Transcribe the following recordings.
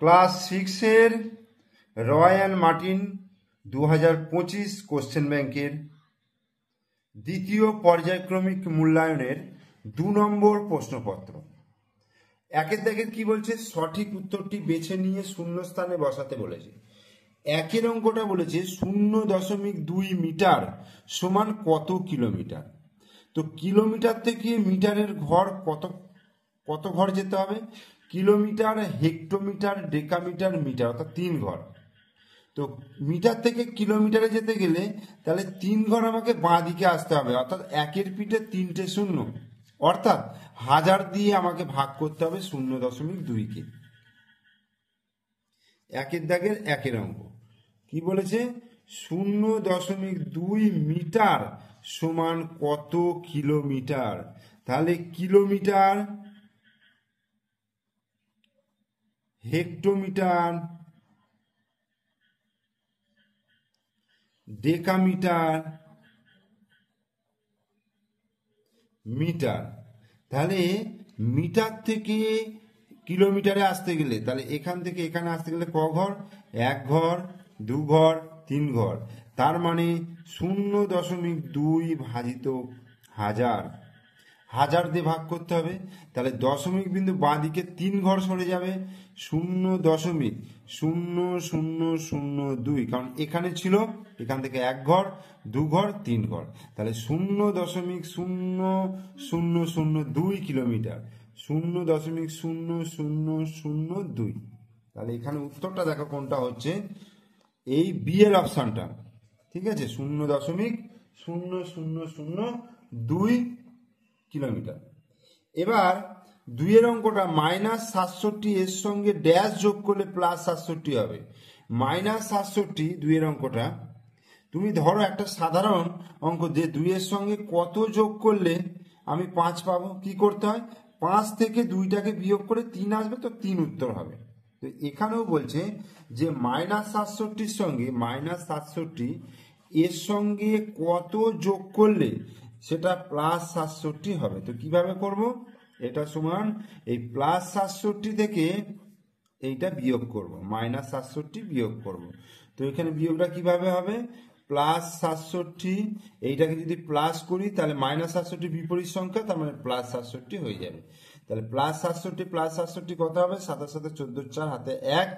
Class 6-এর Roy and Martin 2025 question ব্যাংকের দ্বিতীয় পর্যায়ক্রমিক মূল্যায়নের 2 নম্বর প্রশ্নপত্র। একের দাগের কি বলছে, সঠিক উত্তরটি বেছে নিয়ে শূন্যস্থানে বসাতে বলেছে। একের অঙ্কটা বলেছে 0.2 মিটার সমান কত কিলোমিটার। তো কিলোমিটার থেকে মিটারের ঘর কত ঘর যেতে হবে? কিলোমিটার, হেক্টোমিটার, ডেকামিটার, মিটার, অর্থাৎ 3 ঘর। তো মিটার থেকে কিলোমিটারে যেতে গেলে তাহলে 3 ঘর আমাকে বাঁ দিকে আসতে হবে, অর্থাৎ একের পিঠে 3টে শূন্য, অর্থাৎ 1000 দিয়ে আমাকে ভাগ করতে হবে 0.2-কে। একের দাগের একের অঙ্ক কি বলেছে, 0.2 মিটার সমান কত কিলোমিটার। তাহলে কিলোমিটার, হেক্টোমিটার, ডেকামিটার, মিটার। তাহলে মিটার থেকে কিলোমিটারে আসতে গেলে তাহলে এখান থেকে এখানে আসতে গেলে ক ঘর? 1 ঘর, 2 ঘর, 3 ঘর। তার মানে 0.2 ভাজিত 1000, 1000 দিয়ে ভাগ করতে হবে। তাহলে দশমিক বিন্দু বাঁ দিকে 3 ঘর সরে যাবে, 0.0002, কারণ এখানে ছিল, এখান থেকে 1 ঘর, 2 ঘর, 3 ঘর। তাহলে 0.0002 কিলোমিটার, 0.0002। তাহলে এখানে উত্তরটা দেখো কোনটা হচ্ছে, এই বি এর অপশনটা, ঠিক আছে, 0.0002 কিলোমিটার। এবার 2 এর অঙ্কটা -67 এর সঙ্গে ড্যাশ যোগ করলে +67 হবে। -67, 2 এর অঙ্কটা তুমি ধরো একটা সাধারণ অঙ্ক, যে 2 এর সঙ্গে কত যোগ করলে আমি 5 পাবো। কি করতে হয়, 5 থেকে 2টাকে বিয়োগ করে 3 আসবে, তো 3 উত্তর হবে। তো এখানেও বলছে যে -67 সঙ্গে -67 এর সঙ্গে কত যোগ করলে সেটা +67 হবে। তো কিভাবে করব, এটা সমান এই +67 থেকে এইটা বিয়োগ করব, -67 বিয়োগ করব। তো এখানে বিয়োগটা কিভাবে হবে, +67, এইটাকে যদি প্লাস করি তাহলে -67 বিপরীত সংখ্যা, তার মানে +67 হয়ে যাবে। তাহলে +67 কত হবে, 7 7 14 4 হাতে 1,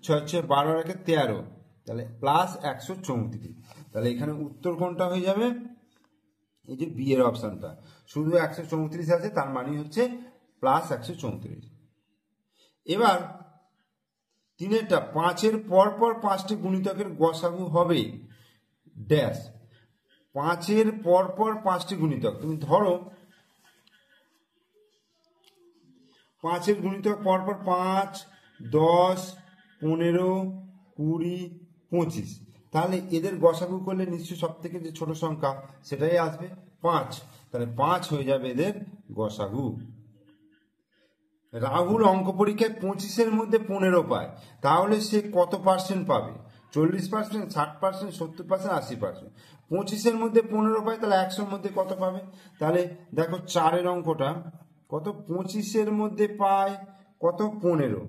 6 6 12 1 13, তাহলে +134। তাহলে এখানে উত্তর কোনটা হয়ে যাবে, এই যে বি এর অপশনটা, শুধু 134 আছে, তার মানে হচ্ছে +134। এবার 3-এরটা, 5-এর পরপর 5টি গুণিতকের গসাগু হবে ড্যাশ। 5-এর পরপর 5টি গুণিতক, তুমি ধরো 5-এর গুণিতক পরপর 5, 10, 15, 20, 25। তাহলে এদের গসাগু করলে নিশ্চয়ই সব থেকে যে ছোট সংখ্যা সেটাই আসবে 5, তাহলে 5 হয়ে যাবে এদের গসাগু। রাহুল অঙ্ক পরীক্ষায় 25-এর মধ্যে 15 পায়, তাহলে সে কত পার্সেন্ট পাবে? 40%, 60%, 70%, 80%। 25-এর মধ্যে 15 পায়, তাহলে 100-এর মধ্যে কত পাবে? তাহলে দেখো 4-এর অঙ্কটা কত, 25-এর মধ্যে পায় কত, 15,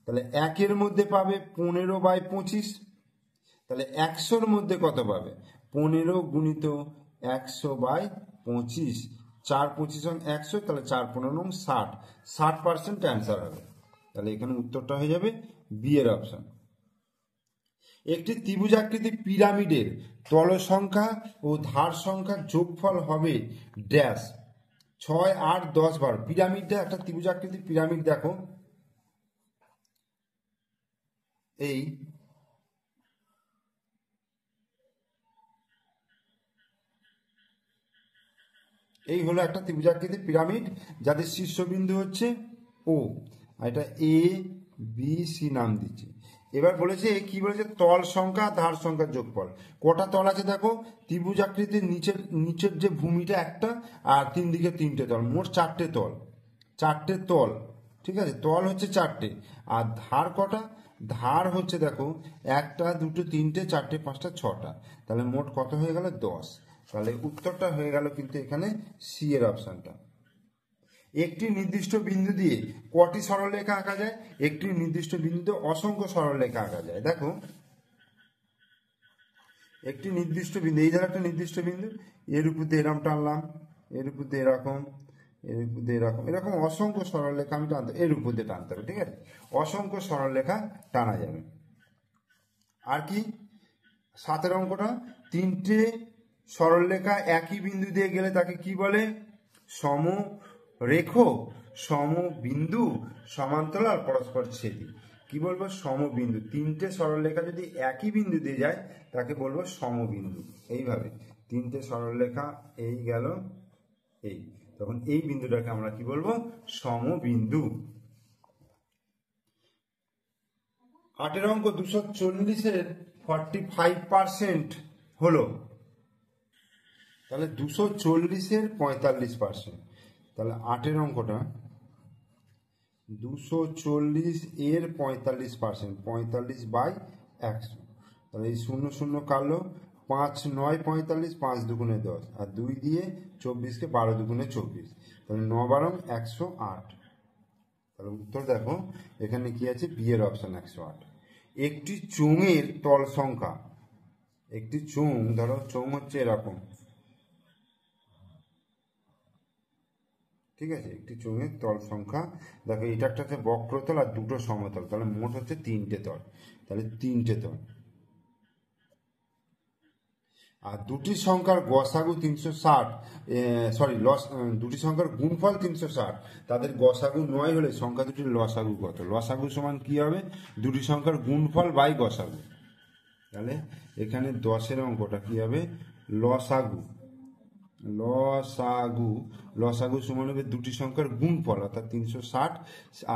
তাহলে 1-এর মধ্যে পাবে 15/25, তাহলে 100-এর মধ্যে কত পাবে, 15 গুণিত 100/25, 4 25 100, তাহলে 4 15 60, 60% অ্যান্সার হবে। তাহলে এখানে উত্তরটা হয়ে যাবে বি এর অপশন। একটি ত্রিভুজাকৃতি পিরামিডের তল সংখ্যা ও ধার সংখ্যার যোগফল হবে ড্যাশ 6, 8, 10, 12। পিরামিডটা একটা ত্রিভুজাকৃতি পিরামিড, দেখো এই হলো একটা ত্রিভুজাকৃতি পিরামিড, যাদের শীর্ষবিন্দু হচ্ছে ও, আর এটা এ বি সি নাম দিচ্ছে। এবার বলেছে কি বলেছে, তল সংখ্যা ধার সংখ্যার যোগফল। কটা তল আছে দেখো, ত্রিভুজাকৃতির নিচের যে ভূমিটা একটা, আর 3 দিকে 3টে তল, মোট 4টে তল, 4টে তল, ঠিক আছে, তল হচ্ছে 4টে। আর ধার কটা, ধার হচ্ছে দেখো 1টা 2টো 3টে 4টে 5টা 6টা, তাহলে মোট কত হয়ে গেল, 10। তাহলে উত্তরটা হয়ে গেল কিন্তু এখানে সি এর অপশনটা। একটি নির্দিষ্ট বিন্দু দিয়ে কটি সরলরেখা আঁকা যায়? একটি নির্দিষ্ট বিন্দুতে অসংখ্য সরলরেখা আঁকা যায়। দেখো একটি নির্দিষ্ট বিন্দু, এই ধরো একটা নির্দিষ্ট বিন্দু, এর উপর দিয়ে এরকম টানলাম, এর উপর দিয়ে এরকম, এর উপর দিয়ে এরকম, এরকম অসংখ্য সরলরেখা আমি টানতে, এর উপর দিয়ে টানতে হবে, ঠিক আছে? অসংখ্য সরলরেখা টানা যাবে। আর কি 7 অঙ্কটা, তিনটে সরলরেখা একই বিন্দু দিয়ে গেলে তাকে কি বলে? সমরেখ, সমবিন্দু, সমান্তরাল, পরস্পর ছেদি। কি বলবো? সমবিন্দু। তিনটে সরলরেখা যদি একই বিন্দু দিয়ে যায় তাকে বলবো সমবিন্দু। এইভাবে তিনটে সরলরেখা এই গেল এই, তখন এই বিন্দুটাকে আমরা কি বলবো? সমবিন্দু। 8 অঙ্ক 240-এর 45% হলো, তাহলে 240-এর 45%, তাহলে 8 অঙ্কটা 240-এর 45%, 45/100, তাহলে এই 0 0 কাটলো, 5 9 45, 5 দুগুণে 10, আর 2 দিয়ে 24কে 12 দুগুণে 24, তাহলে 9 12 108। তাহলে উত্তর দেখো এখানে কি আছে? বি এর অপশন 108। একটি চোঙের তল সংখ্যা, একটি চোঙ, ধরো চোঙ হচ্ছে এরকম, ঠিক আছে? একটি চোঙের তল সংখ্যা, দেখো এটা একটা হচ্ছে বক্রতল আর দুটো সমতল, তাহলে মোট হচ্ছে 3টে তল, তাহলে 3টে তল। আর দুটি সংখ্যার গসাগু 360, দুটি সংখ্যার গুণফল 360, তাদের গসাগু 9 হলে সংখ্যা দুটির লসাগু কত? লসাগু সমান কি হবে? দুটি সংখ্যার গুণফল বাই গসাগু। তাহলে এখানে 10-এর অঙ্কটা কি হবে? লসাগু, লসাগু, লসাগু সমান হবে দুটি সংখ্যার গুণফল অর্থাৎ 360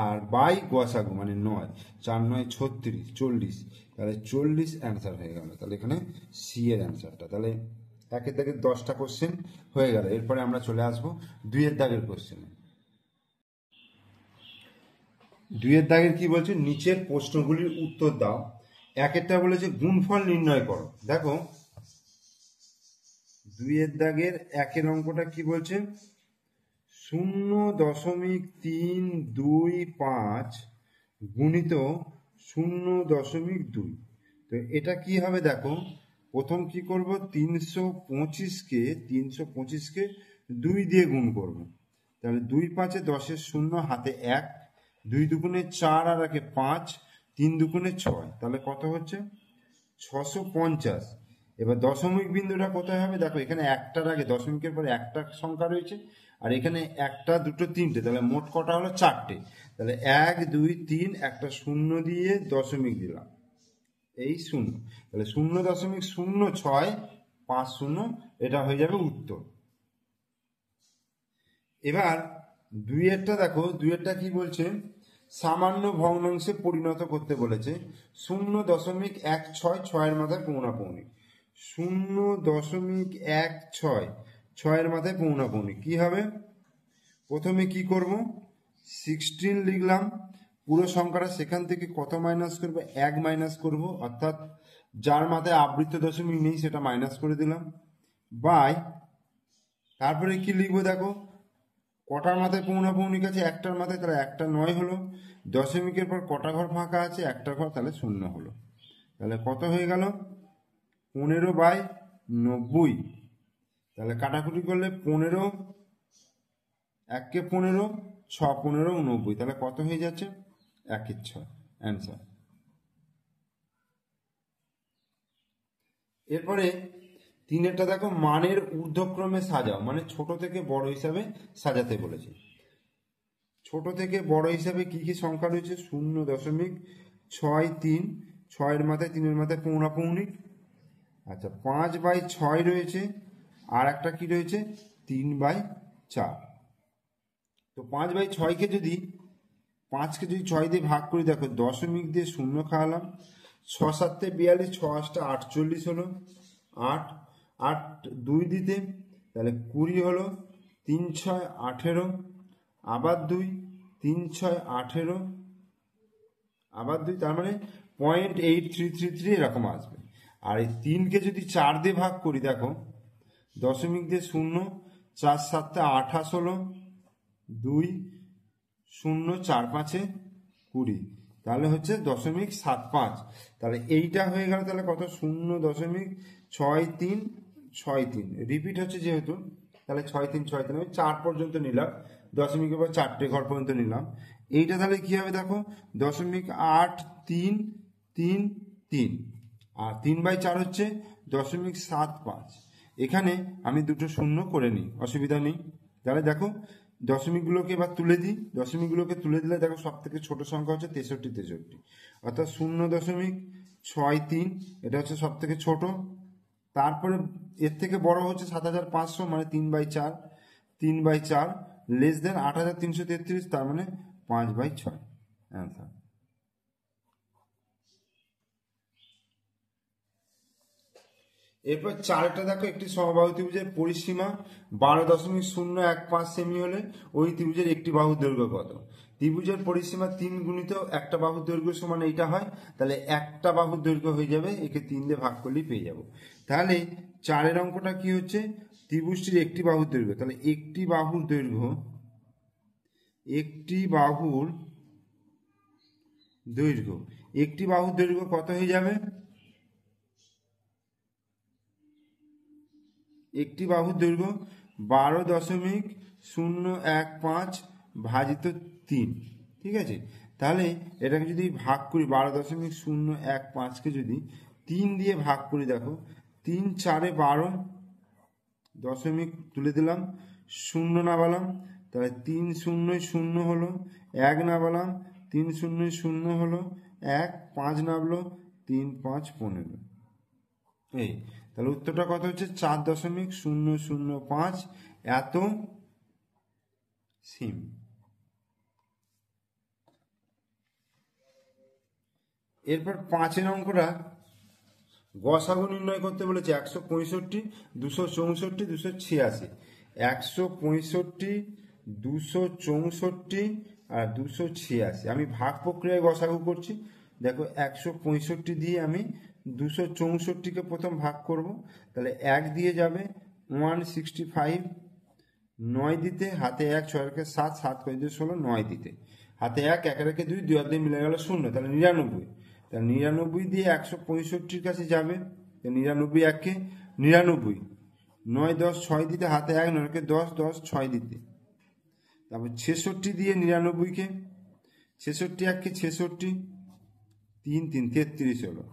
আর বাই গসাগু মানে 9, 4 9 36, 40, তাহলে 40 অ্যান্সার হয়ে গেল। তাহলে এখানে সি এর অ্যান্সারটা। তাহলে একের দাগের 10টা কোশ্চেন হয়ে গেল। এরপরে আমরা চলে আসবো 2-এর দাগের কোশ্চেনে। 2-এর দাগের কি বলছে? নিচের প্রশ্নগুলির উত্তর দাও। একেরটা বলেছে গুণফল নির্ণয় করো। দেখো 2-এর দাগের 1-এর অঙ্কটা কি বলছে? 0.325 গুণিত 0.2। তো এটা কি হবে? দেখো প্রথম কি করব? 325কে 2 দিয়ে গুণ করব। তাহলে 2 5 10 0, হাতে 1, 2 দুগুণে 4 আর 1 5, 3 দুগুণে 6, তাহলে কত হচ্ছে? 650। এবার দশমিক বিন্দুটা কোথায় হবে? দেখো এখানে একটার আগে, দশমিকের পরে একটা সংখ্যা রয়েছে, আর এখানে একটা দুটো তিনটে, তাহলে মোট কটা হলো? 4টে। তাহলে 1 2 3, একটা শূন্য দিয়ে দশমিক দিলাম, এই 0, তাহলে 0.0650, এটা হয়ে যাবে উত্তর। এবার 2-এরটা দেখো, 2-এরটা কি বলছে? সামান্য ভগ্নাংশে পরিণত করতে বলেছে। 0.16, 6-এর মাথায় পৌনাপৌনি, 0.16, 6-এর মাথায় পৌনাপৌনি কি হবে? প্রথমে কি করব? 16 লিখলাম, পুরো সংখ্যাটা সেখান থেকে কত মাইনাস করবো? 1 মাইনাস করব, অর্থাৎ যার মাথায় আবৃত্ত দশমিক নেই সেটা মাইনাস করে দিলাম, বাই, তারপরে কি লিখবো? দেখো কটার মাথায় পৌনাপৌনিক আছে? একটার মাথায়, তাহলে একটা 9 হলো, দশমিকের পর কটা ঘর ফাঁকা আছে? একটা ঘর, তাহলে 0 হলো। তাহলে কত হয়ে গেল? 15/90। তাহলে কাটাকুটি করলে 15, 1 কে 15, 6 15 90, তাহলে কত হয়ে যাচ্ছে? 1 6 অ্যান্সার। এরপরে 3-এরটা দেখো, মানের ঊর্ধ্বক্রমে সাজাও, মানে ছোট থেকে বড় হিসাবে সাজাতে বলেছে। ছোট থেকে বড় হিসাবে কি কি সংখ্যা রয়েছে? 0.63, 6-এর মাথায় 3-এর মাথায় পৌনাপৌনিক, আচ্ছা 5/6 রয়েছে, আর একটা কি রয়েছে? 3/4। তো 5/6কে যদি 5কে যদি 6 দিয়ে ভাগ করি, দেখো দশমিক দিয়ে 0 খাওয়ালাম, 6 7 42, 6 8 48 হলো, 8 8 2 দিতে, তাহলে 20 হলো, 3 6 18, আবার 2, 3 6 18, আবার 2, তার মানে 0.8333 এরকম আসবে। আর এই 3কে যদি 4 দিয়ে ভাগ করি, দেখো দশমিক দিয়ে 0, 4 7 28 হলো, 2 0 4 5 20, তাহলে হচ্ছে 0.75। তাহলে এইটা হয়ে গেল, তাহলে কত 0.6363 রিপিট হচ্ছে যেহেতু, তাহলে 6 3 6 3 আমি 4 পর্যন্ত নিলাম, দশমিকের পর 4টে ঘর পর্যন্ত নিলাম। এইটা তাহলে কি হবে দেখো 0.8333, আর 3/4 হচ্ছে 0.75। এখানে আমি দুটো শূন্য করে নিই, অসুবিধা নেই। তাহলে দেখো দশমিকগুলোকে এবার তুলে দিই, দশমিকগুলোকে তুলে দিলে দেখো সব থেকে ছোট সংখ্যা হচ্ছে 63, অর্থাৎ 0.63, এটা হচ্ছে সব থেকে ছোট। তারপরে এর থেকে বড় হচ্ছে 7500, মানে 3/4, 3/4 লেস দেন 8333, তার মানে 5/6 অ্যান্সার। এরপর চারটা দেখো, একটি সমবাহু ত্রিভুজের পরিসীমা 12.015 সেমি হলে ওই ত্রিভুজের একটি বাহুর দৈর্ঘ্য কত? ত্রিভুজের পরিসীমা 3 গুণিত একটা বাহুর দৈর্ঘ্য সমান এইটা হয়, তাহলে একটা বাহুর দৈর্ঘ্য হয়ে যাবে, একে 3 দিয়ে ভাগ করলেই পেয়ে যাব। তাহলে 4 অঙ্কটা কি হচ্ছে, ত্রিভুজটির একটি বাহুর দৈর্ঘ্য, তাহলে একটি বাহুর দৈর্ঘ্য, একটি বাহুর দৈর্ঘ্য, একটি বাহুর দৈর্ঘ্য কত হয়ে যাবে? একটি বাহুর দৈর্ঘ্য 12.015 ভাজিত 3, ঠিক আছে। তাহলে এটাকে যদি ভাগ করি, 12.015কে যদি 3 দিয়ে ভাগ করি, দেখো 3 4 12, দশমিক তুলে দিলাম, শূন্য না বললাম, তাহলে 3 0 0 হলো, 1 না বললাম, 3 0 0 হলো 1, 5 নামলো, 3 5 15। এই তাহলে উত্তরটা কত হচ্ছে 4.005 এত সিম। এরপর 5 অঙ্কটা গসাগু নির্ণয় করতে বলেছে 165 264 286, 165 264 আর 286। আমি ভাগ প্রক্রিয়ায় গসাগু করছি। দেখো 165 দিয়ে আমি 264কে প্রথম ভাগ করব, তাহলে 1 দিয়ে যাবে 165, 9 দিতে হাতে 1, 6 রেখে 7, 7 করে দিয়ে 16, 9 দিতে হাতে 1, 1 রেখে 2, 2 দিয়ে মিলে গেল 0, তাহলে 99। তাহলে 99 দিয়ে 165-র কাছে যাবে, 99 1কে 99, 9 10 6 দিতে হাতে 1, 9 রেখে 10, 10 6 দিতে, তারপর 66 দিয়ে 99কে, 66 1কে 66, 3 3 33 হলো,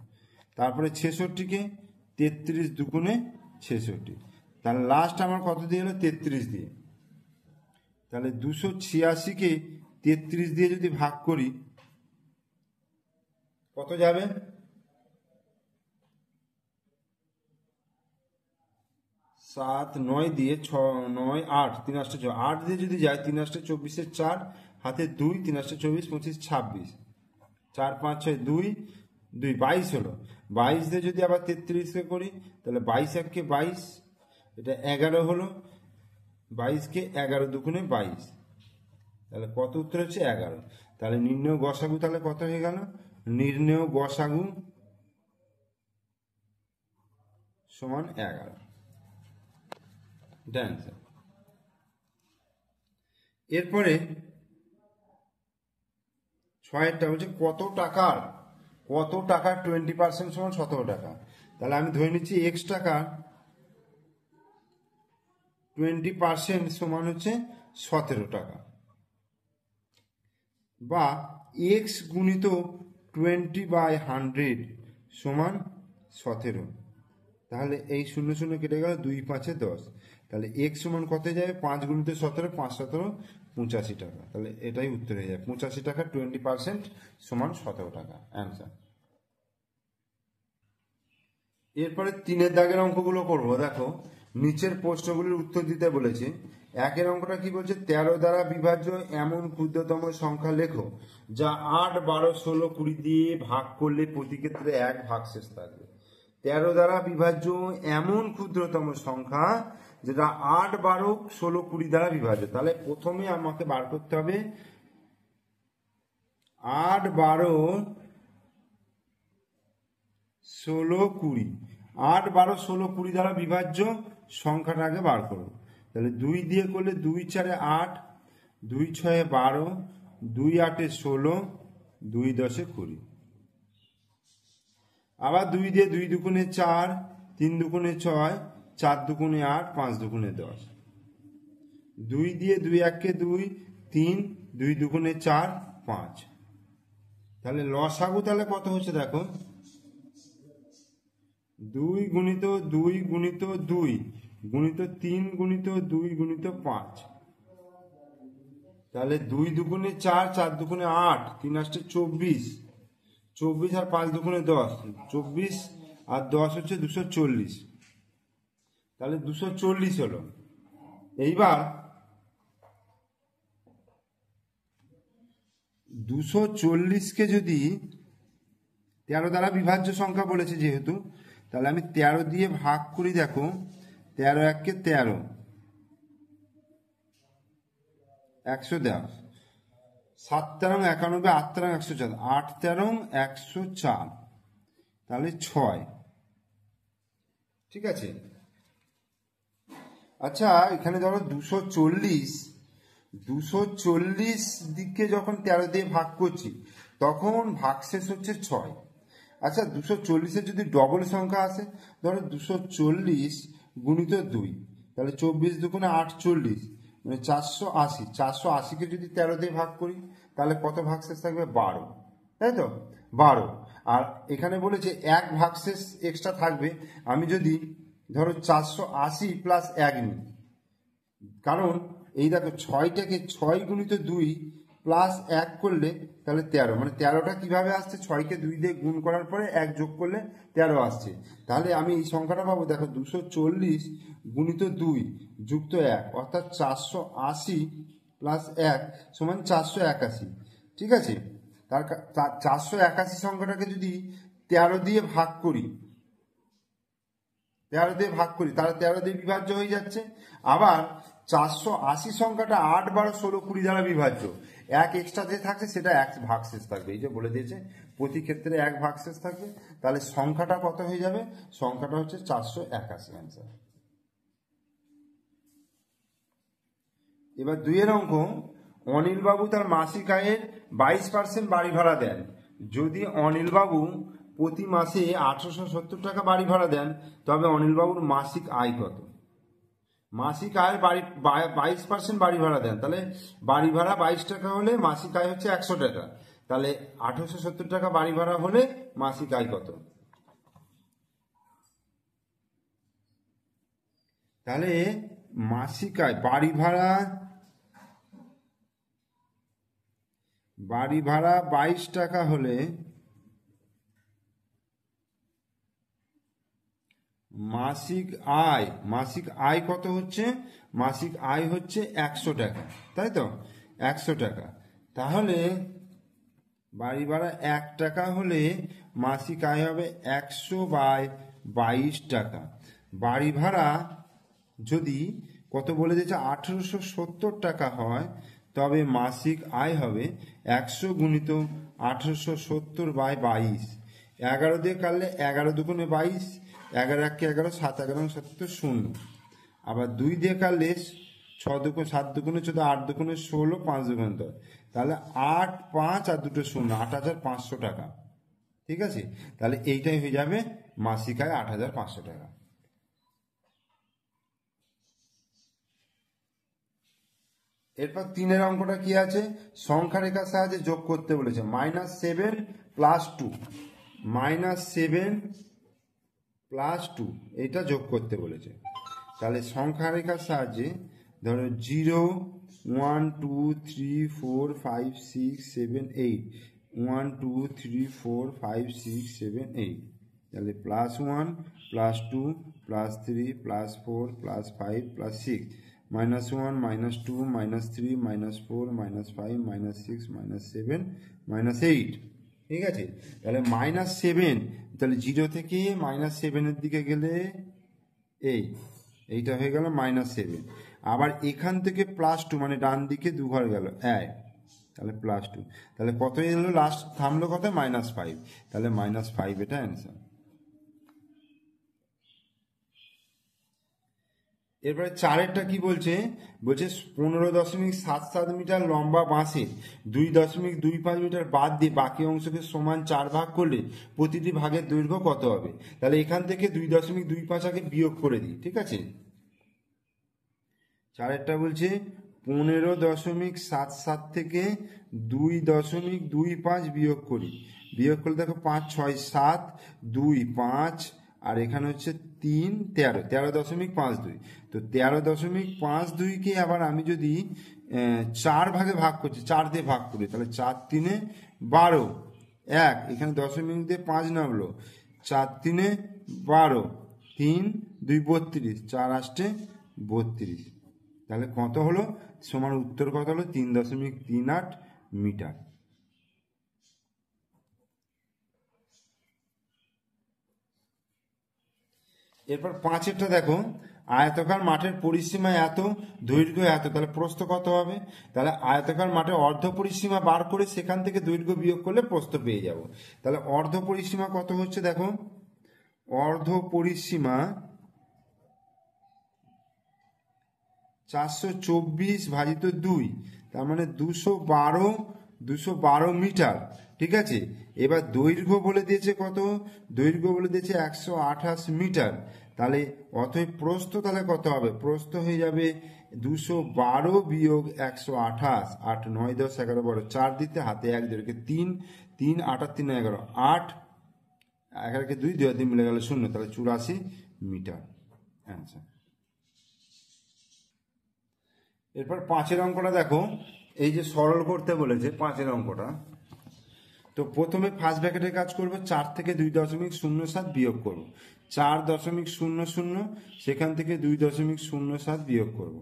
তারপরে 66কে 33 দুগুণে 66, তাহলে লাস্ট আমার কত দিয়ে হলো 33 দিয়ে। তাহলে 286কে 33 দিয়ে যদি ভাগ করি কত যাবে? 7 9 দিয়ে 6 9 8, 3 8 6, 8 দিয়ে যদি যায় 3 8 24 4, হাতে 2, 3 8 24 25 26, 4 5 6 2 2 22 হলো। 22 দিয়ে যদি আবার 33কে করি, তাহলে 22 1কে 22, এটা 11 হলো, 22কে 11 দুগুণে 22, তাহলে কত উত্তর হচ্ছে 11। তাহলে নির্ণেয় গসাগু তাহলে কত হয়ে গেল? নির্ণেয় গসাগু সমান 11, এটা অ্যান্সার। এরপরে 6টা বলছে কত টাকার 20% সমান 17 টাকা। তাহলে আমি ধরে নিচ্ছি x টাকা 20% সমান হচ্ছে 17 টাকা, বা x গুণিত 20/100 সমান 17। তাহলে এই 0 0 কেটে গেল, 2 5 10, তাহলে x সমান কত যাবে? 5 গুণিত 17, 5 17 85 টাকা। তাহলে এটাই উত্তর হয়ে যাবে 85 টাকা, 20% সমান 17 টাকা, অ্যান্সার। এরপরে 3 দাগের অঙ্কগুলো করব। দেখো নিচের প্রশ্নগুলির উত্তর দিতে বলেছে। 1 অঙ্কটা কি বলছে? 13 দ্বারা বিভাজ্য এমন ক্ষুদ্রতম সংখ্যা লেখো যা 8 12 16 20 দিয়ে ভাগ করলে প্রতি ক্ষেত্রে 1 ভাগশেষ থাকবে। 13 দ্বারা বিভাজ্য এমন ক্ষুদ্রতম সংখ্যা যেটা 8 12 16 20 দ্বারা বিভাজ্য। তাহলে প্রথমে আমাকে বার করতে হবে 8 12 16 20, 8 12 16 20 দ্বারা বিভাজ্য সংখ্যাটা আগে বার করবো। তাহলে 2 দিয়ে করলে 2 4 8, 2 6 12, 2 8 16, 2 10 20। আবার 2 দিয়ে 2 দুগুণে 4, 3 দুগুণে 6, 4 দুগুণে 8, 5 দুগুণে 10। 2 দিয়ে 2 1 2, 3, 2 দুগুণে 4, 5। তাহলে লসাগু তাহলে কত হচ্ছে দেখো, 2 গুণিত 2 গুণিত 2 গুণিত 3 গুণিত 2 গুণিত 5। তাহলে 2 দুগুণে 4, 4 দুগুণে 8, 3 8 24, 24 আর 5 দুগুণে 10, 24 আর 10 হচ্ছে 240। তাহলে 240 হলো। এইবার 240কে যদি 13 দ্বারা বিভাজ্য সংখ্যা বলেছে যেহেতু, তাহলে আমি 13 দিয়ে ভাগ করি। দেখো 13 1 13, 110, 7 13 91, 8 13 104, 8 13 104, তাহলে 6। ঠিক আছে। আচ্ছা এখানে ধরো 240 দিকে যখন 13 দিয়ে ভাগ করছি তখন ভাগশেষ হচ্ছে 6। আচ্ছা 240-এর যদি ডবল সংখ্যা আসে, ধরো 240 গুণিত 2, তাহলে 24 দুগুণে 48, মানে 480। 480কে যদি 13 দিয়ে ভাগ করি তাহলে কত ভাগশেষ থাকবে? 12, তাই তো 12। আর এখানে বলেছে এক ভাগশেষ এক্সট্রা থাকবে। আমি যদি ধরো 480 প্লাস 1 নিই, কারণ এই দেখো 6টাকে 6 গুণিত 2 প্লাস 1 করলে তাহলে 13, মানে 13টা কিভাবে আসছে? 6কে 2 দিয়ে গুণ করার পরে 1 যোগ করলে 13 আসছে। তাহলে আমি এই সংখ্যাটা পাবো, দেখো 240 গুণিত 2 যুক্ত 1, অর্থাৎ 480 প্লাস 1 সমান 481। ঠিক আছে। তার 481 সংখ্যাটাকে যদি 13 দিয়ে ভাগ করি, 13 দিয়ে ভাগ করি, তাহলে 13 দিয়ে বিভাজ্য হয়ে যাচ্ছে। আবার 480 সংখ্যাটা 8 12 16 20 দ্বারা বিভাজ্য। এক এক্সট্রা যে থাকছে সেটা এক ভাগশেষ থাকবে। এই যে বলে দিয়েছে প্রতি ক্ষেত্রে এক ভাগশেষ থাকবে। তাহলে সংখ্যাটা কত হয়ে যাবে? সংখ্যাটা হচ্ছে 481 অ্যান্সার। এবার 2 অঙ্ক, অনিলবাবু তার মাসিক আয়ের 22% বাড়ি ভাড়া দেন। যদি অনিলবাবু প্রতি মাসে 1870 টাকা বাড়ি ভাড়া দেন, তবে অনিলবাবুর মাসিক আয় কত? মাসিক আয় 22% বাড়ি ভাড়া দেন, তাহলে বাড়ি ভাড়া 22 টাকা হলে মাসিক আয় হচ্ছে 100 টাকা। তাহলে 1870 টাকা বাড়ি ভাড়া হলে মাসিক আয় কত? তাহলে মাসিক আয় বাড়ি ভাড়া 22 টাকা হলে মাসিক আয় কত হচ্ছে? মাসিক আয় হচ্ছে 100 টাকা, তাই তো 100 টাকা। তাহলে বাড়ি ভাড়া 1 টাকা হলে মাসিক আয় হবে 100/22 টাকা। বাড়ি ভাড়া যদি কত বলে দিয়েছে? 1870 টাকা হয়, তবে মাসিক আয় হবে 100 গুণিত 1870/22। 11 দিয়ে কাটলে 11 দুগুণে 22, 11 1 11, 7 11 70 0। আবার 2 দিয়ে কাটলে 6 দুগুণ 7 দুগুণে 14, 8 দুগুণে 16, 5 দুগুণে 10। তাহলে 8 5 আর 2 0, 8500 টাকা। ঠিক আছে। তাহলে এইটাই হয়ে যাবে মাসিক আয় 8500 টাকা। এরপর 3 অঙ্কটা কি আছে? সংখ্যা রেখার সাহায্যে যোগ করতে বলেছে। -7 + 2, -7 + 2 এটা যোগ করতে বলেছে। তাহলে সংখ্যা রেখার সাহায্যে ধরো 0 1 2 3 4 5 6 7 8, 1 2 3 4 5 6 7 8। তাহলে +1 +2 +3 +4 +5 +6, -1 -2 -3 -4 -5 -6 -7 -8। ঠিক আছে। তাহলে -7, তাহলে 0 থেকে -7-এর দিকে গেলে এইটা হয়ে গেল -7। আবার এখান থেকে +2, মানে ডান দিকে 2 ঘর গেল 1, তাহলে +2। তাহলে কত এলো? লাস্ট থামলো কত? -5। তাহলে -5 এটা অ্যান্সার। এরপরে চারেরটা কি বলছে, বলছে 15.77 মিটার লম্বা বাঁশের 2.25 মিটার বাদ দিয়ে বাকি অংশকে সমান 4 ভাগ করলে প্রতিটি ভাগের দৈর্ঘ্য কত হবে। তাহলে এখান থেকে 2.25 আগে বিয়োগ করে দিই, ঠিক আছে। চারেরটা বলছে 15.77 থেকে 2.25 বিয়োগ করি, বিয়োগ করলে দেখো 5 6 7 2 5 আর এখানে হচ্ছে 3 13, 13.52। তো 13.52কে আবার আমি যদি 4 ভাগে ভাগ করছি, 4 দিয়ে ভাগ করি, তাহলে 4 3 12, 1 এখানে দশমিক দিয়ে 5 নামলো, 4 3 12, 3 2 32, 4 8 32। তাহলে কত হলো, সমান উত্তর কত হলো 3.38 মিটার। এরপর 5এরটা দেখো, আয়তাকার মাঠের পরিসীমা এত, দৈর্ঘ্য এত, তাহলে প্রস্থ কত হবে। তাহলে আয়তাকার মাঠে অর্ধ পরিসীমা বার করে সেখান থেকে দৈর্ঘ্য বিয়োগ করলে প্রস্থ পেয়ে যাব। তাহলে অর্ধ পরিসীমা কত হচ্ছে দেখো, অর্ধ পরিসীমা 424 ভাজিত 2, তার মানে 212 মিটার, ঠিক আছে। এবার দৈর্ঘ্য বলে দিয়েছে কত, দৈর্ঘ্য বলে দিয়েছে 128 মিটার। তাহলে অতএব প্রস্থ তাহলে কত হবে, প্রস্থ হয়ে যাবে 212 বিয়োগ 128, 8 9 10 11 12, 4 দিতে হাতে 1 দৈর্ঘ্যে 3 3 8 আর 3 11, 8 11কে 2 2 দিয়ে মিলে গেল 0, তাহলে 84 মিটার অ্যান্সার। এরপর 5এর অঙ্কটা দেখো, এই যে সরল করতে বলেছে 5এর অঙ্কটা, তো প্রথমে ফার্স্ট ব্র্যাকেটের কাজ করবো, 4 থেকে 2.07 বিয়োগ করবো, 4.00 সেখান থেকে 2.07 বিয়োগ করবো,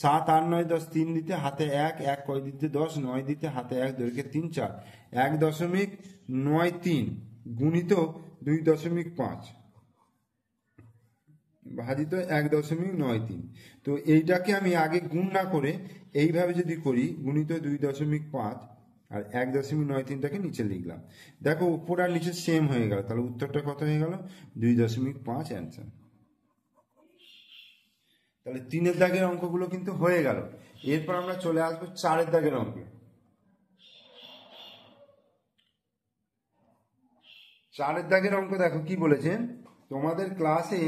7 8 9 10 3 দিতে হাতে 1 1 কয় দিতে 10 9 দিতে হাতে 1 দৈর্ঘ্যে 3 4 1.93 গুণিত 2.5 ভাজিত 1.93। তো এইটাকে আমি আগে গুণ না করে এইভাবে যদি করি, গুণিত 2.5 আর 1.93টাকে নিচে লিখলাম, দেখো উপর আর নিচে সেম হয়ে গেল, তাহলে উত্তরটা কত হয়ে গেল 2.5 অ্যান্সার। তাহলে 3এর দাগের অঙ্কগুলো কিন্তু হয়ে গেল। এরপর আমরা চলে আসবো 4এর দাগের অঙ্কে। 4এর দাগের অঙ্ক দেখো কি বলেছে, তোমাদের ক্লাসে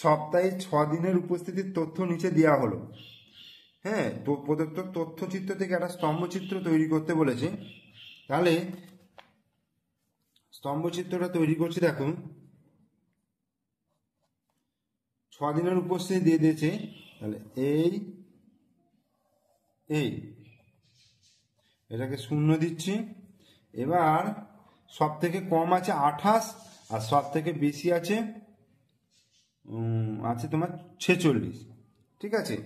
সপ্তাহে 6 দিনের উপস্থিতির তথ্য নিচে দেওয়া হলো। হ্যাঁ, তো প্রদত্ত তথ্যচিত্র থেকে একটা স্তম্ভচিত্র তৈরি করতে বলেছে। তাহলে স্তম্ভচিত্রটা তৈরি করছি, দেখুন 6 দিনের উপস্থিতি দিয়ে দিয়েছে, তাহলে এই এটাকে 0 দিচ্ছি। এবার সব থেকে কম আছে 28 আর সব থেকে বেশি আছে তোমার 46, ঠিক আছে।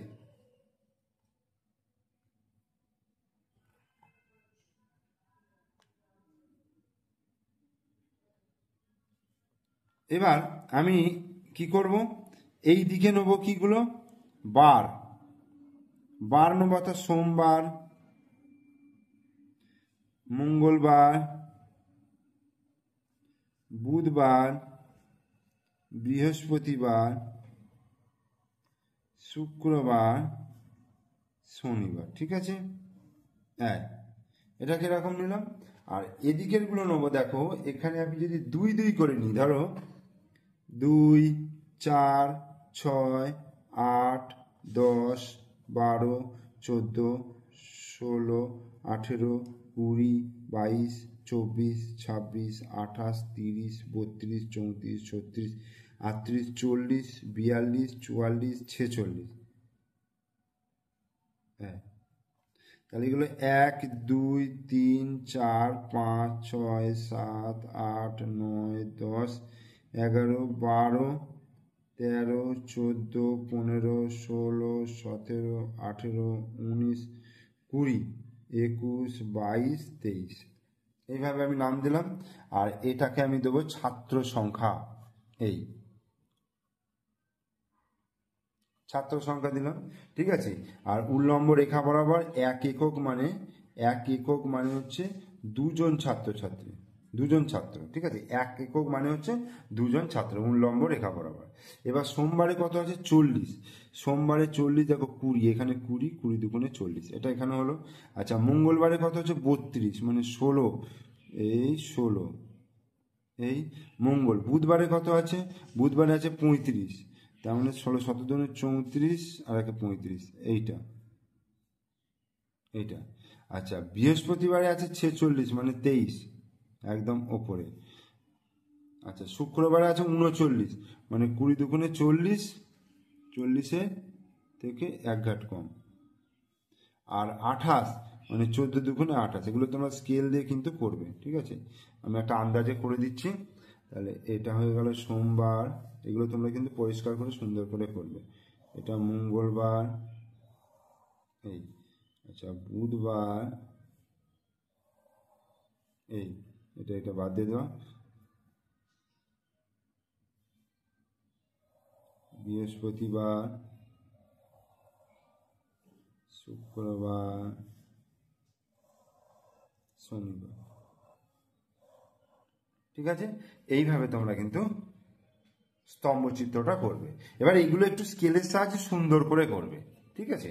এবার আমি কি করব, এই দিকে নেবো কিগুলো, বার নেবো, অর্থাৎ সোমবার, মঙ্গলবার, বুধবার, বৃহস্পতিবার, শুক্রবার, শনিবার, ঠিক আছে। এটা কিরকম নিলাম। আর এদিকের গুলো নেবো, দেখো এখানে আমি যদি 2 2 করে নিই, ধরো 2 4 6 8 10 12 14 16 18 20 22 24 26 28 30 32 34 36 38 40 42 44 46। তাহলে এগুলো 1 2 3 4 5 6 7 8 9 10 11 12 13 14 15 16 17 18 19 20 21 22 23, এইভাবে আমি নাম দিলাম। আর এটাকে আমি দেবো ছাত্র সংখ্যা, এই ছাত্র সংখ্যা দিলাম, ঠিক আছে। আর উল্লম্ব রেখা বরাবর 1 একক মানে হচ্ছে 2 জন ছাত্রছাত্রী, দুজন ছাত্র, ঠিক আছে, 1 একক মানে হচ্ছে দুজন ছাত্র উল্লম্ব রেখা বরাবর। এবার সোমবারে কত আছে 40, সোমবারে 40 দেখো 20, এখানে 20, 20 দুগুণে 40, এটা এখানে হলো। আচ্ছা মঙ্গলবারে কত হচ্ছে 32 মানে 16, এই 16 এই মঙ্গল। বুধবারে কত আছে, বুধবারে আছে 35, তার মানে 16 17 দুগুণে 34 আর একে 35, এইটা এইটা। আচ্ছা বৃহস্পতিবারে আছে 46 মানে 23, একদম ওপরে। আচ্ছা শুক্রবারে আছে 39 মানে 20 দুগুণে 40, 40 থেকে 1 ঘাট কম। আর 28 মানে 14 দুগুণে 28, এগুলো তোমরা স্কেল দিয়ে কিন্তু করবে, ঠিক আছে, আমি একটা আন্দাজে করে দিচ্ছি। তাহলে এটা হয়ে গেল সোমবার, এগুলো তোমরা কিন্তু পরিষ্কার করে সুন্দর করে করবে। এটা মঙ্গলবার, এই আচ্ছা বুধবার, এই এটা বাদ দিয়ে দেওয়া, বৃহস্পতিবার, শুক্রবার, শনিবার, ঠিক আছে। এইভাবে তোমরা কিন্তু স্তম্ভ চিত্রটা করবে। এবার এইগুলো একটু স্কেলের সাহায্যে সুন্দর করে করবে, ঠিক আছে।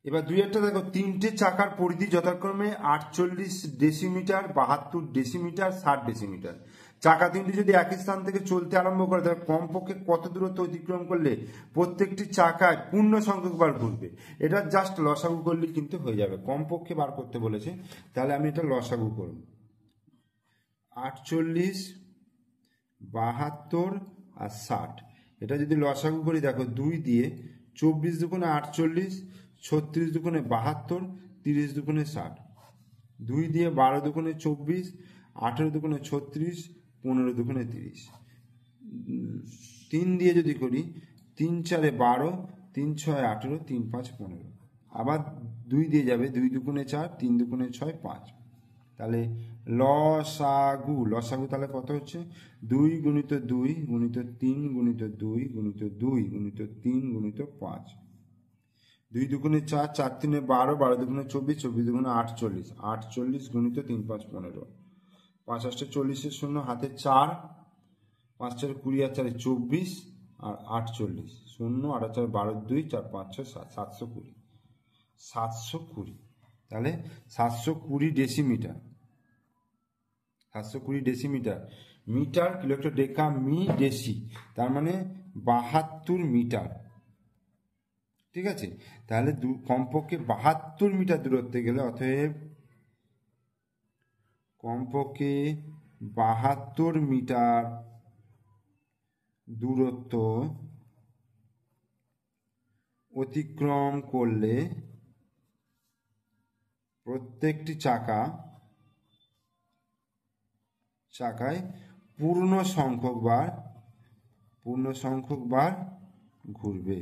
এবার 2 দেখো, 3টে চাকার পরিধি যথাক্রমে 48 ডেসিমিটার, 72 ডেসিমিটার, 60 ডেসিমিটার। চাকা 3টি যদি একই স্থান থেকে চলতে আরম্ভ করে তাহলে কমপক্ষে কত দূরত্ব অতিক্রম করলে প্রত্যেকটি চাকায় পূর্ণ সংখ্যক বার ঘুরবে। এটা জাস্ট লসাগু করলে কিন্তু হয়ে যাবে, কমপক্ষে বার করতে বলেছে, তাহলে আমি এটা লসাগু করব। 48, 72 আর 60, এটা যদি লসাগু করি দেখো 2 দিয়ে 24 দুগুণে 48, 36 দুগুণে 72, 30 দুগুণে 60, 2 দিয়ে 12 দুগুণে 24, 18 দুগুণে 36, 15 দুগুণে 30, 3 দিয়ে যদি করি 3 4 12, 3 6 18, 3 5 15, আবার 2 দিয়ে যাবে 2 দুগুণে 4, 3 দুগুণে 6, 5। তাহলে লসাগু তাহলে কত হচ্ছে 2 গুণিত 2 গুণিত 3 গুণিত 2 গুণিত 2 গুণিত 3 গুণিত 5, 2 দুগুণে 4, 4 3 12, 12 দুগুণে 24, 24 দুগুণে 48, 48 গুণিত 3 5 15, 5 8 40 শূন্য, হাতে 4, 5 4 20 আর 4 24 আর 48 শূন্য, 8 4 12 2 4 5 6 7, 720, 720। তাহলে 720 ডেসিমিটার, 720 ডেসিমিটার, মিটার কিলোমিটার ডেকা মি ডেসি, তার মানে 72 মিটার, ঠিক আছে। তাহলে কমপক্ষে 72 মিটার দূরত্বে গেলে, অতএব কমপক্ষে 72 মিটার দূরত্ব অতিক্রম করলে প্রত্যেকটি চাকায় পূর্ণ সংখ্যক বার ঘুরবে।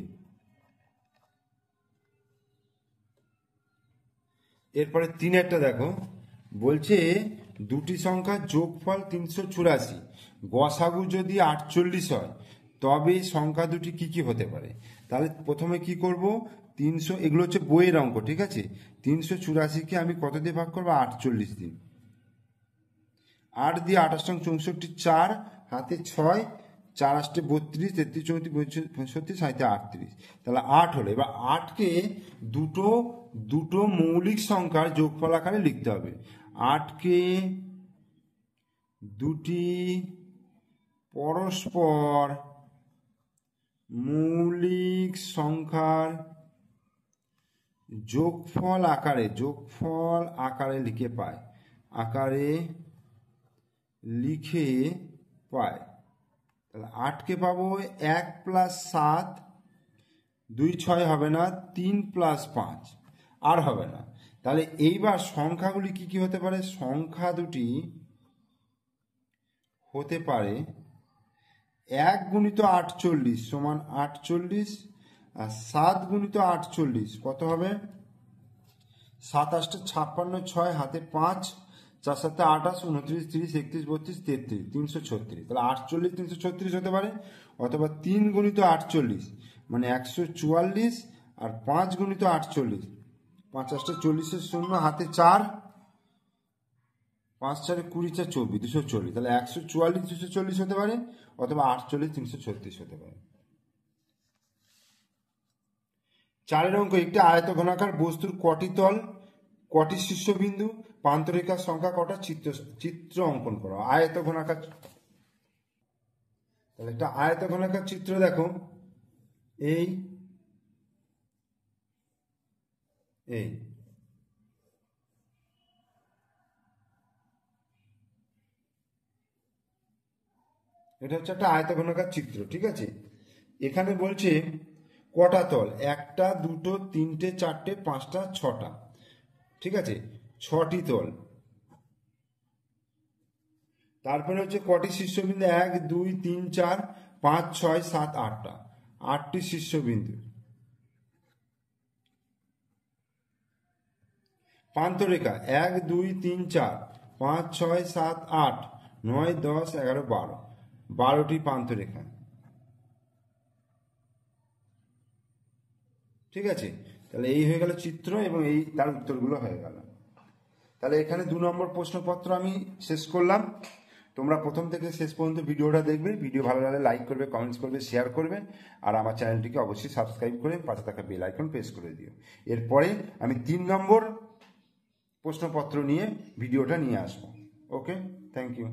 এরপরে 3 দেখো, বলছে দুটি সংখ্যার যোগফল 384, গসাগু যদি 48 হয় তবে সংখ্যা দুটি কি কি হতে পারে। তাহলে প্রথমে কি করব, 300, এগুলো হচ্ছে বইয়ের অঙ্ক, ঠিক আছে। 384কে আমি কত দিয়ে ভাগ করবো, 48 দিয়ে, 8 দিয়ে 28 64, 4 হাতে 6, 4 8 32, 33 34 65 37 38, তাহলে 8 হলো। এবার 8কে দুটো মৌলিক সংখ্যার যোগফল আকারে লিখতে হবে। 8কে দুটি পরস্পর মৌলিক সংখ্যার যোগফল আকারে লিখে পায়, তাহলে 8কে পাবো 1 + 7, 2 6 হবে না, 3 + 5 আর হবে না। তাহলে এইবার সংখ্যাগুলি কি কি হতে পারে, সংখ্যা দুটি হতে পারে 1 গুণিত 48 সমান 48, আর 7 গুণিত 48 কত হবে, 7 8 56, 6 হাতে 5, 4 7 28, 29 30 31 32 33, 336, তাহলে 48 336 হতে পারে। অথবা 3 গুণিত 48 মানে 144, আর 5 গুণিত 48, 5 8 40 শূন্য, হাতে 4, 5 4 20 4 24 240, তাহলে 144 240 হতে পারে অথবা 48 336 হতে পারে। 4 অঙ্ক, একটি আয়তঘনাকার বস্তুর কটি তল, কটি শীর্ষবিন্দু, প্রান্তরেখার সংখ্যা কটা, চিত্র অঙ্কন করো। আয়তঘনাকার, তাহলে একটা আয়তঘনাকার চিত্র দেখো, এই এই এটা হচ্ছে একটা আয়তঘনাকার চিত্র, ঠিক আছে। এখানে বলছে কটা তল, 1টা 2টো 3টে 4টে 5টা 6টা, ঠিক আছে, 6টি তল। তারপরে হচ্ছে কটি শীর্ষবিন্দু, 1 2 3 4 5 6 7 8টা, 8টি শীর্ষবিন্দু। প্রান্তরেখা 1 2 3 4 5 6 7 8 9 10 11 12, 12টি প্রান্তরেখা, ঠিক আছে। তাহলে এই হয়ে গেল চিত্র এবং এই তার উত্তরগুলো হয়ে গেল। তাহলে এখানে 2 নম্বর প্রশ্নপত্র আমি শেষ করলাম। তোমরা প্রথম থেকে শেষ পর্যন্ত ভিডিওটা দেখবে, ভিডিও ভালো লাগলে লাইক করবে, কমেন্টস করবে, শেয়ার করবে, আর আমার চ্যানেলটিকে অবশ্যই সাবস্ক্রাইব করে পাশে থাকা বেল আইকন প্রেস করে দিও। এরপরে আমি 3 নম্বর প্রশ্নপত্র নিয়ে ভিডিওটা নিয়ে আসবো। ওকে, থ্যাংক ইউ।